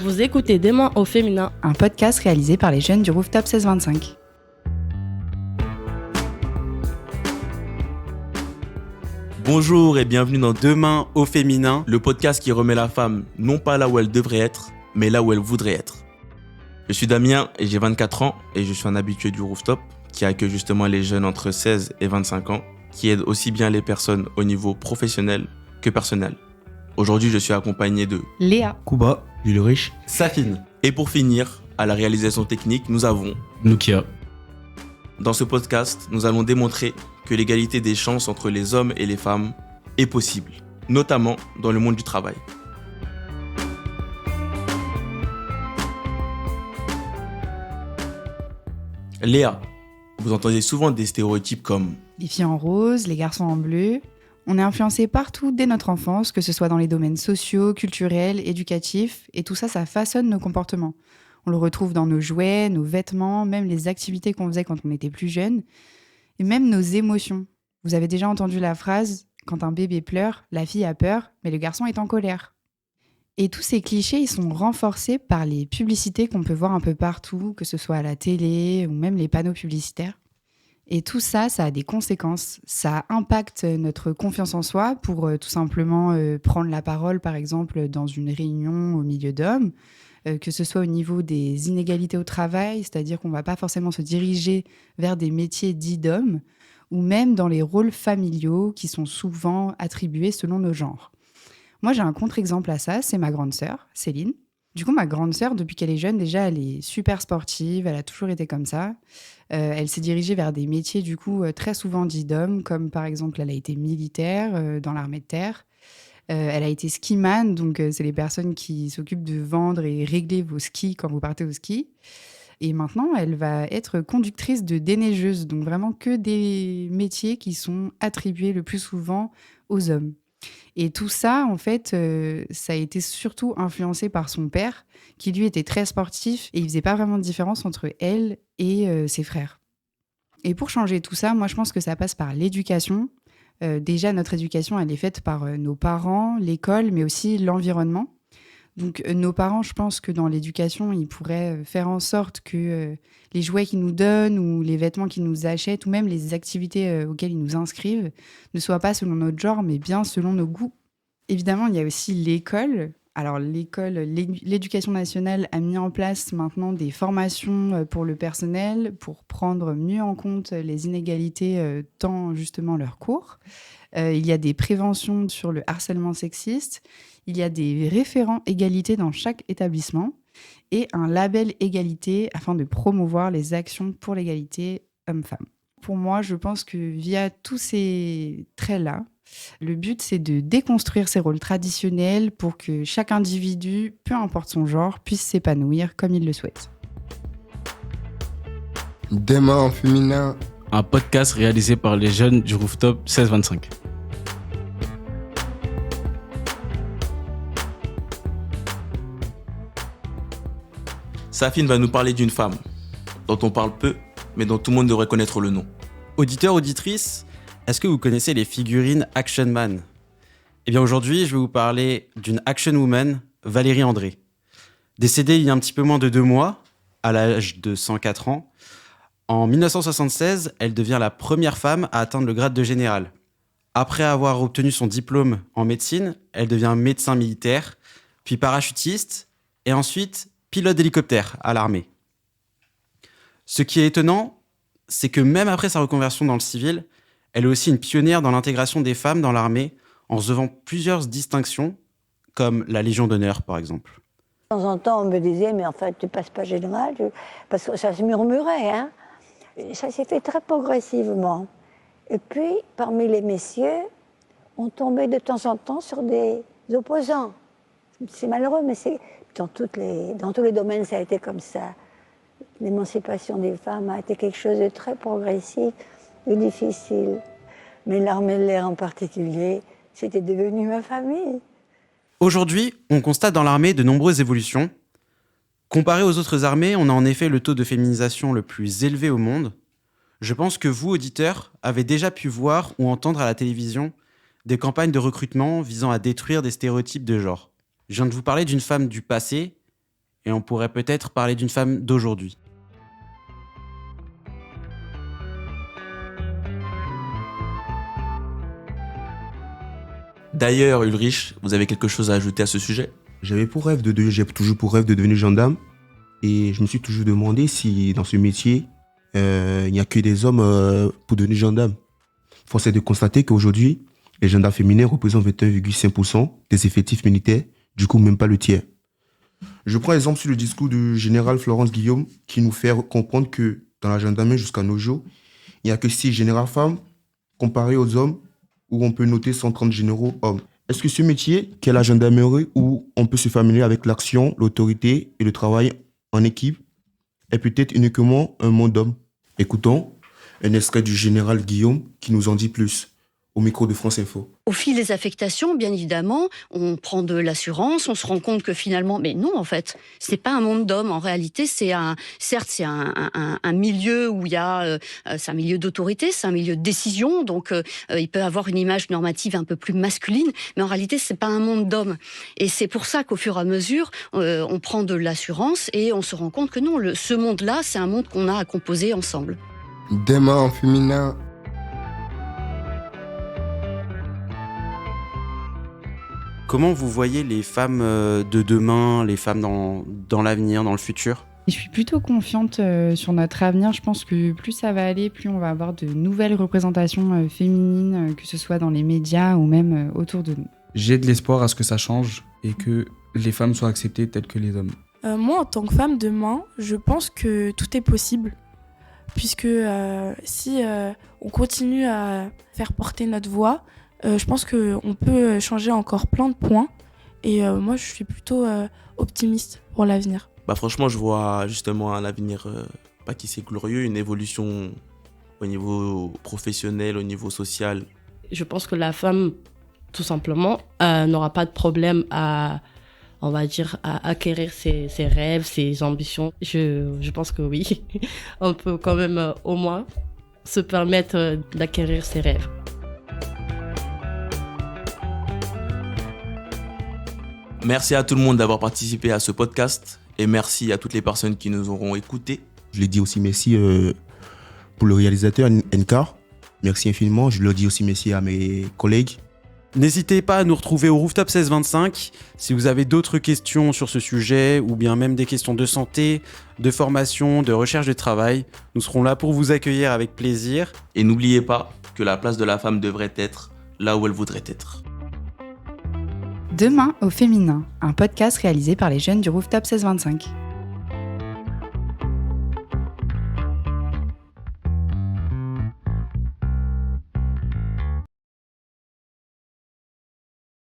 Vous écoutez Demain au féminin, un podcast réalisé par les jeunes du Rooftop 1625. Bonjour et bienvenue dans Demain au féminin, le podcast qui remet la femme non pas là où elle devrait être, mais là où elle voudrait être. Je suis Damien et j'ai 24 ans et je suis un habitué du Rooftop qui accueille justement les jeunes entre 16 et 25 ans, qui aide aussi bien les personnes au niveau professionnel que personnel. Aujourd'hui, je suis accompagné de Léa, Kuba, Ulrich, Safine. Et pour finir, à la réalisation technique, nous avons Nukia. Dans ce podcast, nous allons démontrer que l'égalité des chances entre les hommes et les femmes est possible, notamment dans le monde du travail. Léa, vous entendez souvent des stéréotypes comme les filles en rose, les garçons en bleu. On est influencé partout dès notre enfance, que ce soit dans les domaines sociaux, culturels, éducatifs, et tout ça, ça façonne nos comportements. On le retrouve dans nos jouets, nos vêtements, même les activités qu'on faisait quand on était plus jeune, et même nos émotions. Vous avez déjà entendu la phrase « Quand un bébé pleure, la fille a peur, mais le garçon est en colère ». Et tous ces clichés, ils sont renforcés par les publicités qu'on peut voir un peu partout, que ce soit à la télé ou même les panneaux publicitaires. Et tout ça, ça a des conséquences. Ça impacte notre confiance en soi pour tout simplement prendre la parole, par exemple, dans une réunion au milieu d'hommes, que ce soit au niveau des inégalités au travail, c'est-à-dire qu'on ne va pas forcément se diriger vers des métiers dits d'hommes, ou même dans les rôles familiaux qui sont souvent attribués selon nos genres. Moi, j'ai un contre-exemple à ça, c'est ma grande sœur, Céline. Du coup, ma grande sœur, depuis qu'elle est jeune, déjà, elle est super sportive, elle a toujours été comme ça. Elle s'est dirigée vers des métiers, du coup, très souvent dits d'hommes, comme par exemple, elle a été militaire dans l'armée de terre. Elle a été skiman, donc c'est les personnes qui s'occupent de vendre et régler vos skis quand vous partez au ski. Et maintenant, elle va être conductrice de déneigeuse, donc vraiment que des métiers qui sont attribués le plus souvent aux hommes. Et tout ça, en fait, ça a été surtout influencé par son père, qui lui était très sportif et il faisait pas vraiment de différence entre elle et ses frères. Et pour changer tout ça, moi, je pense que ça passe par l'éducation. Déjà, notre éducation, elle est faite par nos parents, l'école, mais aussi l'environnement. Donc, nos parents, je pense que dans l'éducation, ils pourraient faire en sorte que les jouets qu'ils nous donnent ou les vêtements qu'ils nous achètent ou même les activités auxquelles ils nous inscrivent ne soient pas selon notre genre, mais bien selon nos goûts. Évidemment, il y a aussi l'école. Alors, l'éducation nationale a mis en place maintenant des formations pour le personnel pour prendre mieux en compte les inégalités dans justement leurs cours. Il y a des préventions sur le harcèlement sexiste. Il y a des référents égalité dans chaque établissement et un label égalité afin de promouvoir les actions pour l'égalité hommes-femmes. Pour moi, je pense que via tous ces traits-là, le but, c'est de déconstruire ces rôles traditionnels pour que chaque individu, peu importe son genre, puisse s'épanouir comme il le souhaite. Demain en féminin, Un podcast réalisé par les jeunes du Rooftop 1625. Safine va nous parler d'une femme dont on parle peu, mais dont tout le monde devrait connaître le nom. Auditeurs, auditrices, est-ce que vous connaissez les figurines Action Man ? Eh bien aujourd'hui, je vais vous parler d'une Action Woman, Valérie André. Décédée il y a un petit peu moins de 2 mois, à l'âge de 104 ans, en 1976, elle devient la première femme à atteindre le grade de général. Après avoir obtenu son diplôme en médecine, elle devient médecin militaire, puis parachutiste, et ensuite pilote d'hélicoptère à l'armée. Ce qui est étonnant, c'est que même après sa reconversion dans le civil, elle est aussi une pionnière dans l'intégration des femmes dans l'armée en recevant plusieurs distinctions, comme la Légion d'honneur par exemple. De temps en temps, on me disait, mais en fait, tu passes pas général, parce que ça se murmurait, hein. Et ça s'est fait très progressivement. Et puis, parmi les messieurs, on tombait de temps en temps sur des opposants. C'est malheureux, mais c'est dans tous les domaines, ça a été comme ça. L'émancipation des femmes a été quelque chose de très progressif et difficile. Mais l'armée de l'air en particulier, c'était devenu ma famille. Aujourd'hui, on constate dans l'armée de nombreuses évolutions. Comparé aux autres armées, on a en effet le taux de féminisation le plus élevé au monde. Je pense que vous, auditeurs, avez déjà pu voir ou entendre à la télévision des campagnes de recrutement visant à détruire des stéréotypes de genre. Je viens de vous parler d'une femme du passé et on pourrait peut-être parler d'une femme d'aujourd'hui. D'ailleurs, Ulrich, vous avez quelque chose à ajouter à ce sujet? J'ai toujours pour rêve de devenir gendarme. Et je me suis toujours demandé si dans ce métier, il n'y a que des hommes pour devenir gendarme. Force est de constater qu'aujourd'hui, les gendarmes féminins représentent 21,5% des effectifs militaires, du coup même pas le tiers. Je prends exemple sur le discours du général Florence Guillaume qui nous fait comprendre que dans la gendarmerie jusqu'à nos jours, il n'y a que 6 généraux femmes comparés aux hommes où on peut noter 130 généraux hommes. Est-ce que ce métier, qu'est la gendarmerie, où on peut se familiariser avec l'action, l'autorité et le travail en équipe, est peut-être uniquement un monde d'hommes? Écoutons un extrait du général Guillaume qui nous en dit plus, au micro de France Info. Au fil des affectations, bien évidemment, on prend de l'assurance, on se rend compte que finalement, mais non, en fait, c'est pas un monde d'hommes. En réalité, c'est un milieu où il y a, c'est un milieu d'autorité, c'est un milieu de décision, donc il peut avoir une image normative un peu plus masculine, mais en réalité, c'est pas un monde d'hommes. Et c'est pour ça qu'au fur et à mesure, on prend de l'assurance et on se rend compte que non, ce monde-là, c'est un monde qu'on a à composer ensemble. Demain en féminin. Comment vous voyez les femmes de demain, les femmes dans l'avenir, dans le futur ? Je suis plutôt confiante sur notre avenir. Je pense que plus ça va aller, plus on va avoir de nouvelles représentations féminines, que ce soit dans les médias ou même autour de nous. J'ai de l'espoir à ce que ça change et que les femmes soient acceptées telles que les hommes. Moi, en tant que femme demain, je pense que tout est possible. Puisque si on continue à faire porter notre voix, je pense qu'on peut changer encore plein de points. Et moi, je suis plutôt optimiste pour l'avenir. Franchement, je vois justement un avenir, pas qui c'est glorieux, une évolution au niveau professionnel, au niveau social. Je pense que la femme, tout simplement, n'aura pas de problème à acquérir ses rêves, ses ambitions. Je pense que oui, on peut quand même au moins se permettre d'acquérir ses rêves. Merci à tout le monde d'avoir participé à ce podcast et merci à toutes les personnes qui nous auront écoutés. Je lui dis aussi merci pour le réalisateur Nkar. Merci infiniment. Je le dis aussi merci à mes collègues. N'hésitez pas à nous retrouver au Rooftop 1625 si vous avez d'autres questions sur ce sujet ou bien même des questions de santé, de formation, de recherche de travail. Nous serons là pour vous accueillir avec plaisir. Et n'oubliez pas que la place de la femme devrait être là où elle voudrait être. Demain au féminin, un podcast réalisé par les jeunes du Rooftop 1625.